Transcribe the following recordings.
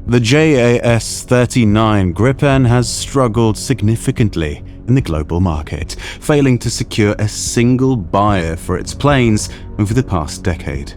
The JAS-39 Gripen has struggled significantly in the global market, failing to secure a single buyer for its planes over the past decade.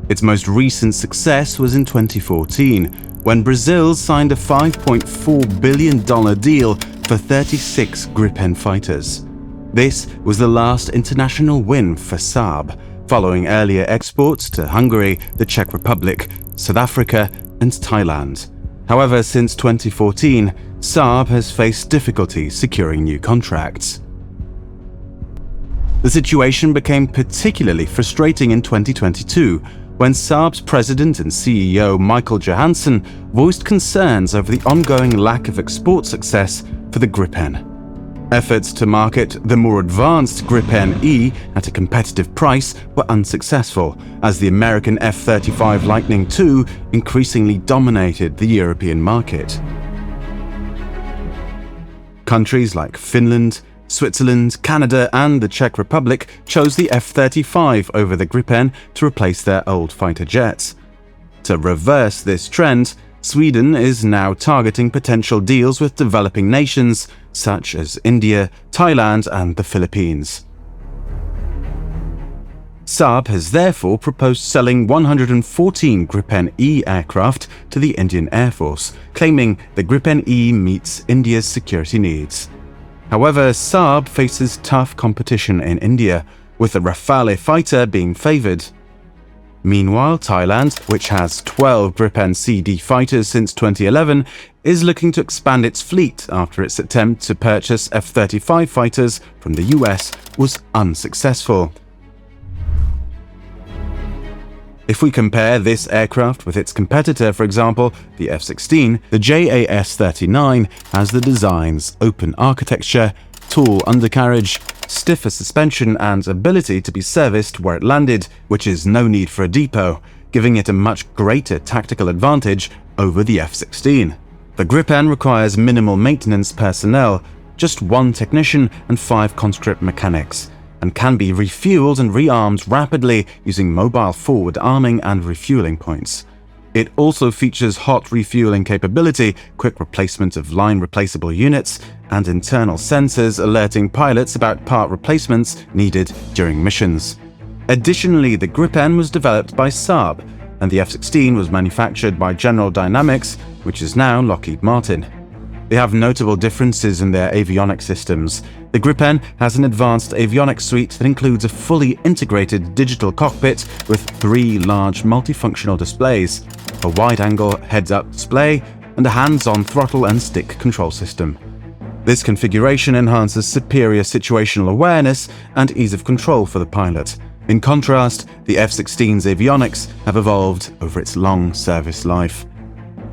Its most recent success was in 2014, when Brazil signed a $5.4 billion deal for 36 Gripen fighters. This was the last international win for Saab, following earlier exports to Hungary, the Czech Republic, South Africa, and Thailand. However, since 2014, Saab has faced difficulties securing new contracts. The situation became particularly frustrating in 2022, when Saab's president and CEO Michael Johansson voiced concerns over the ongoing lack of export success for the Gripen. Efforts to market the more advanced Gripen E at a competitive price were unsuccessful, as the American F-35 Lightning II increasingly dominated the European market. Countries like Finland, Switzerland, Canada, and the Czech Republic chose the F-35 over the Gripen to replace their old fighter jets. To reverse this trend, Sweden is now targeting potential deals with developing nations such as India, Thailand, and the Philippines. Saab has therefore proposed selling 114 Gripen E aircraft to the Indian Air Force, claiming the Gripen E meets India's security needs. However, Saab faces tough competition in India, with the Rafale fighter being favoured. Meanwhile, Thailand, which has 12 Gripen CD fighters since 2011, is looking to expand its fleet after its attempt to purchase F-35 fighters from the US was unsuccessful. If we compare this aircraft with its competitor, for example, the F-16, the JAS-39 has the design's open architecture, tall undercarriage, stiffer suspension, and ability to be serviced where it landed, which is no need for a depot, giving it a much greater tactical advantage over the F-16. The Gripen requires minimal maintenance personnel, just one technician and 5 conscript mechanics, and can be refueled and rearmed rapidly using mobile forward arming and refueling points. It also features hot refueling capability, quick replacement of line replaceable units, and internal sensors alerting pilots about part replacements needed during missions. Additionally, the Gripen was developed by Saab, and the F-16 was manufactured by General Dynamics, which is now Lockheed Martin. They have notable differences in their avionics systems. The Gripen has an advanced avionics suite that includes a fully integrated digital cockpit with 3 large multifunctional displays, a wide-angle heads-up display, and a hands-on throttle and stick control system. This configuration enhances superior situational awareness and ease of control for the pilot. In contrast, the F-16's avionics have evolved over its long service life.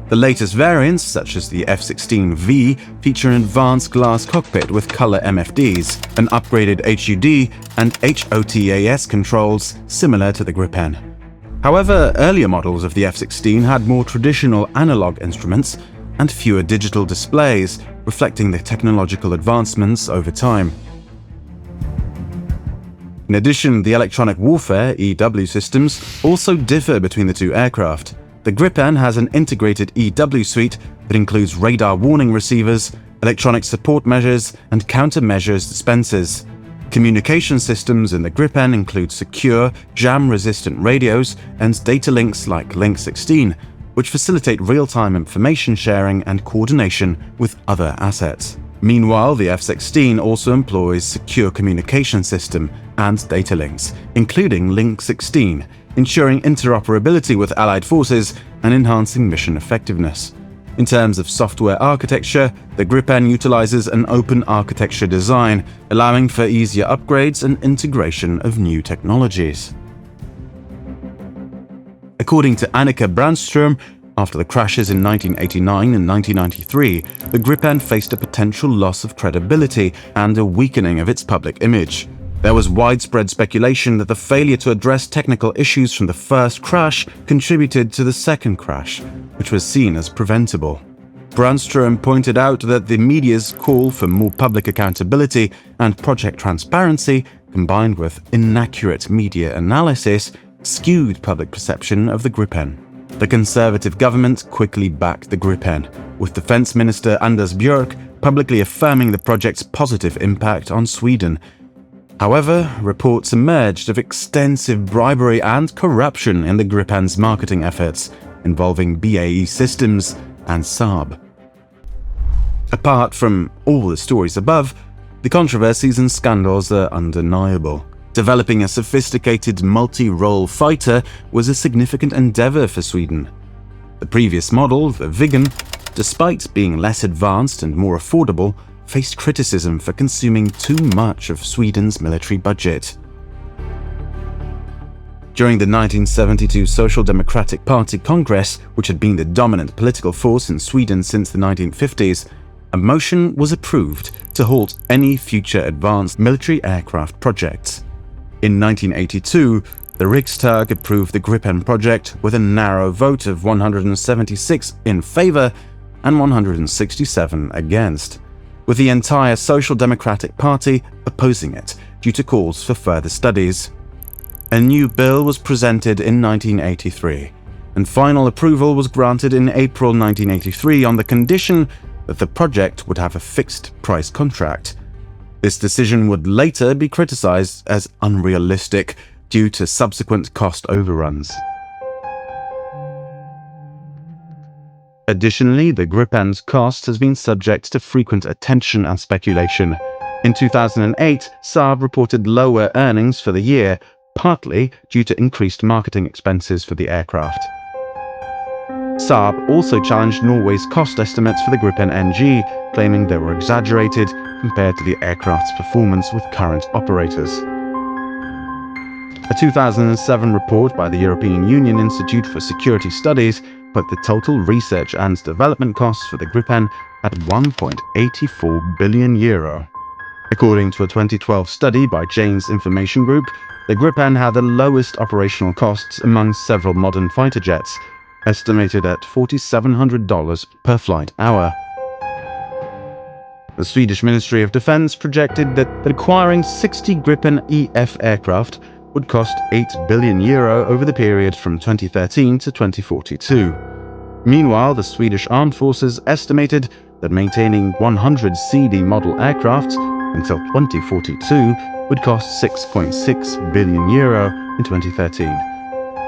The latest variants, such as the F-16V, feature an advanced glass cockpit with color MFDs, an upgraded HUD, and HOTAS controls similar to the Gripen. However, earlier models of the F-16 had more traditional analog instruments and fewer digital displays, reflecting the technological advancements over time. In addition, the electronic warfare (EW) systems also differ between the two aircraft. The Gripen has an integrated EW suite that includes radar warning receivers, electronic support measures, and countermeasures dispensers. Communication systems in the Gripen include secure, jam-resistant radios and data links like Link 16, which facilitate real-time information sharing and coordination with other assets. Meanwhile, the F-16 also employs secure communication system and data links, including Link 16, ensuring interoperability with allied forces and enhancing mission effectiveness. In terms of software architecture, the Gripen utilizes an open architecture design, allowing for easier upgrades and integration of new technologies. According to Annika Brandström, after the crashes in 1989 and 1993, the Gripen faced a potential loss of credibility and a weakening of its public image. There was widespread speculation that the failure to address technical issues from the first crash contributed to the second crash, which was seen as preventable. Brandström pointed out that the media's call for more public accountability and project transparency, combined with inaccurate media analysis, skewed public perception of the Gripen. The Conservative government quickly backed the Gripen, with Defense Minister Anders Björk publicly affirming the project's positive impact on Sweden. However, reports emerged of extensive bribery and corruption in the Gripen's marketing efforts, involving BAE Systems and Saab. Apart from all the stories above, the controversies and scandals are undeniable. Developing a sophisticated multi-role fighter was a significant endeavor for Sweden. The previous model, the Viggen, despite being less advanced and more affordable, faced criticism for consuming too much of Sweden's military budget. During the 1972 Social Democratic Party Congress, which had been the dominant political force in Sweden since the 1950s, a motion was approved to halt any future advanced military aircraft projects. In 1982, the Riksdag approved the Gripen project with a narrow vote of 176 in favor and 167 against, with the entire Social Democratic Party opposing it due to calls for further studies. A new bill was presented in 1983, and final approval was granted in April 1983 on the condition that the project would have a fixed-price contract. This decision would later be criticized as unrealistic due to subsequent cost overruns. Additionally, the Gripen's cost has been subject to frequent attention and speculation. In 2008, Saab reported lower earnings for the year, partly due to increased marketing expenses for the aircraft. Saab also challenged Norway's cost estimates for the Gripen NG, claiming they were exaggerated compared to the aircraft's performance with current operators. A 2007 report by the European Union Institute for Security Studies put the total research and development costs for the Gripen at €1.84 billion. According to a 2012 study by Jane's Information Group, the Gripen had the lowest operational costs among several modern fighter jets, estimated at $4,700 per flight hour. The Swedish Ministry of Defense projected that acquiring 60 Gripen EF aircraft would cost €8 billion over the period from 2013 to 2042. Meanwhile, the Swedish Armed Forces estimated that maintaining 100 CD model aircraft until 2042 would cost €6.6 billion in 2013,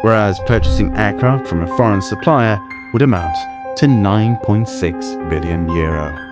whereas purchasing aircraft from a foreign supplier would amount to €9.6 billion.